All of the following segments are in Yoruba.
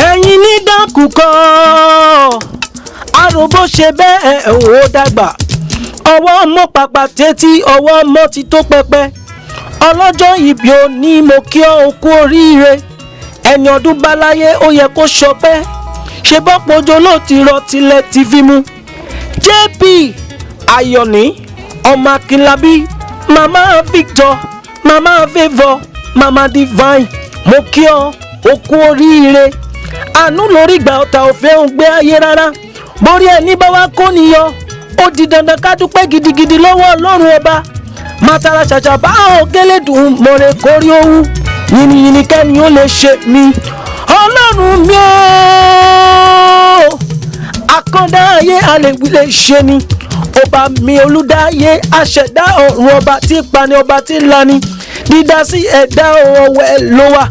ẹ̀yin ní dákúkọ àròbó ṣe bẹ́ẹ̀ ò dàgbà ọwọ́ ọmọ pàpà tẹ́tí ọwọ́ ọmọ ti tó pẹpẹ ọlọ́jọ́ ìbí òní mo kí ọ kú oríire ẹni ọdún bá láyé ó yẹ kó ṣọpẹ́ ṣe bọ́pọ̀ ojú ló ti rọ tilẹ̀ ti fi mu JP Ayọ̀ní ọmọ Akínlábí mama Victor mama Favour mama Divine mo kí ọ kú oríire àánú lórí ìgbà ọ̀tá òfé ń gbé ayé rárá borí ẹni bá wá kó níyọ ó di dandan ká dúpẹ́ gidigidi lọ́wọ́ Ọlọ́run ọba mátara ṣàṣà bá ògélédùn mọ̀rẹ́ kórí owó yìnyín kẹ́ni ó lè ṣe mí Ọlọ́run mi ó àkàndá ayé àlèwí lè ṣe ni ọba mi olùdáyé aṣẹ̀dá ọ̀run ọba tí pani ọba tí lani dídá sí ẹ̀dá ọ̀wẹ́ ló wà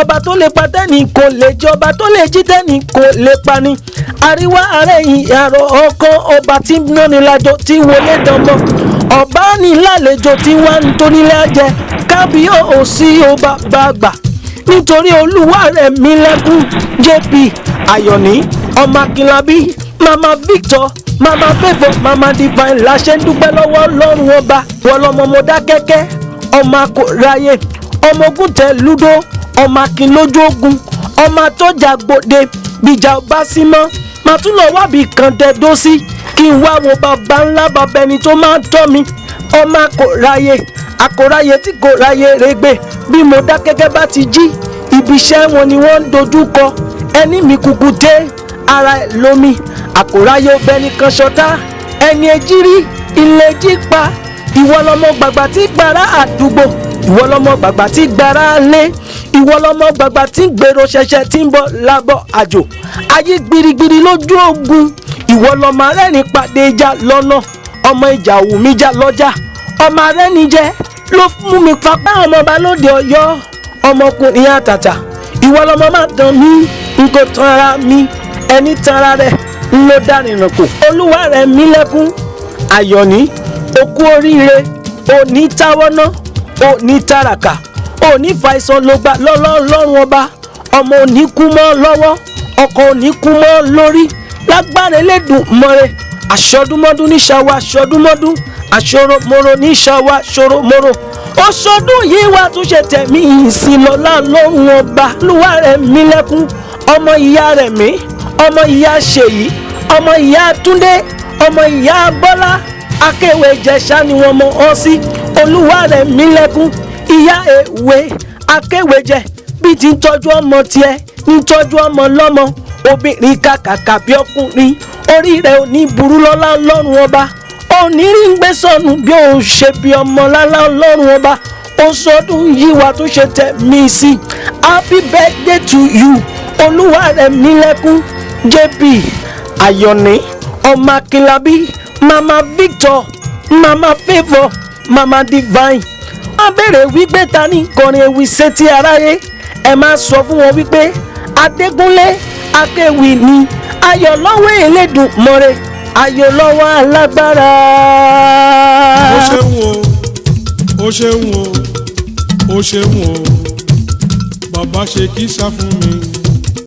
ọba tó lè pa tẹ́ni kò lè jẹ ọba tó lè jí tẹ́ni kò lè pani àríwá àrẹ̀yìn àrò ọkàn ọba tí náni lájọ tí wọlé dánmọ́ ọba ní lálejò tí wọ́n ń tónílé jẹ kábíyèsí ọba bàgbà nítorí olúwa rẹ̀ mí lẹ́kún JP Ayọ̀ní ọmọ Akínlábí mama Victor mama Favour mama Divine láṣẹ ń dúpẹ́ lọ́wọ́ Ọlọ́run ọba wọlọmọ Mọdákẹ́kẹ́ ọmọ akóráyé ọmọ ogun tẹ lúdó ọmọ akin lójú ogun ọmọ àtọjà gbòde gbìjà ọba símọ́ màá tún lọ wábì kan tẹ̀dó sí kí n wá wo bàbá ńlá bàbá ẹni tó máa tọ́ mi ọmọ akóráyé tí kò ráyé rẹgbẹ bí Mọdákẹ́kẹ́ bá ti jí ibi iṣẹ́ wọn ni wọ́n ń dojú kọ ẹni mi kúkú dé ara ẹ̀ lómi akóráyé ọbẹ̀ni kan ṣọ̀tá ẹni ejírí ilé jí pa ìwọ lọmọ gbàgbà tí gbàrà àdúgbò ìwọ lọmọ gbàgbà tí gbàrà lé ìwọ lọmọ gbàgbà tí ń gbèrò ṣẹ̀ṣẹ̀ tí ń bọ̀ lábọ̀ àjò ayé gbirigbiri lójú ogun ìwọ lọmọ arẹ́rìn pàdé ìjà lọ́nà ọmọ ìjà òwú mi já lọ́jà ọmọ arẹ́rìn jẹ́ ló mú mi papá ọmọ ọba lóde Ọ̀yọ́ ọmọkùnrin àtàtà ìwọ lọmọ má dán mi n kò tan ara mi ẹni tan ara rẹ̀ ń ló dárìnà kò olúwa rẹ̀ mí lẹ́kún Ayọ̀ní okú oríire òní táwọ́ná òní tàràkà òní fàìsàn ló gbà lọ́lọ́run ọba ọmọ òní kú mọ́ lọ́wọ́ ọkọ òní kú mọ́ lórí lágbára Elédùmarè àṣọdúnmọ́dún ní ṣàwọ̀ àṣọdúnmọ́dún àṣọrọmọrọ ní ṣàwọ̀ àṣọrọmọrọ ó ṣọdún yìí wá tún ṣe tẹ̀mí ìsìnlọ́lá lọ́run ọba lúwa rẹ̀ mí lẹ́kún ọmọ ìyá rẹ̀ mí ọmọ ìyá Ṣèyí ọmọ ìyá Túndé ọmọ ìyá Bọ́lá akéwé Ìjẹ̀ṣà ni wọ́n mọ̀ ọ́ sí olúwa rẹ̀ mí lẹ́kún ìyá èwe akéwèjẹ bí ti ń tọ́jú ọmọ tiẹ̀ ń tọ́jú ọmọ lọ́mọ obìnrin kàkàkà bí ọkùnrin orí rẹ̀ ò ní burú lọ́lá Ọlọ́run ọba òní rí ń gbé sọnù bí òun ṣe bí ọmọ lálá Ọlọ́run ọba ó sọdún yìí wá tó ṣe tẹ̀ mí sí happy birthday to you olúwa rẹ̀ mí lẹ́kún JP Ayọ̀ní ọmọ Akínlábí mama Victor mama Favour mama Divine wọ́n béèrè wípé ta ní kọrin ewì sétí aráyé ẹ máa sọ fún wọn wípé Adégúnlé akéwì ni ayọ̀ lọ́wọ́ Elédùmarè ayọ̀ lọ́wọ́ alágbára. ó ṣeun o ó ṣeun o ó ṣeun o bàbá ṣe kí sá fún mi.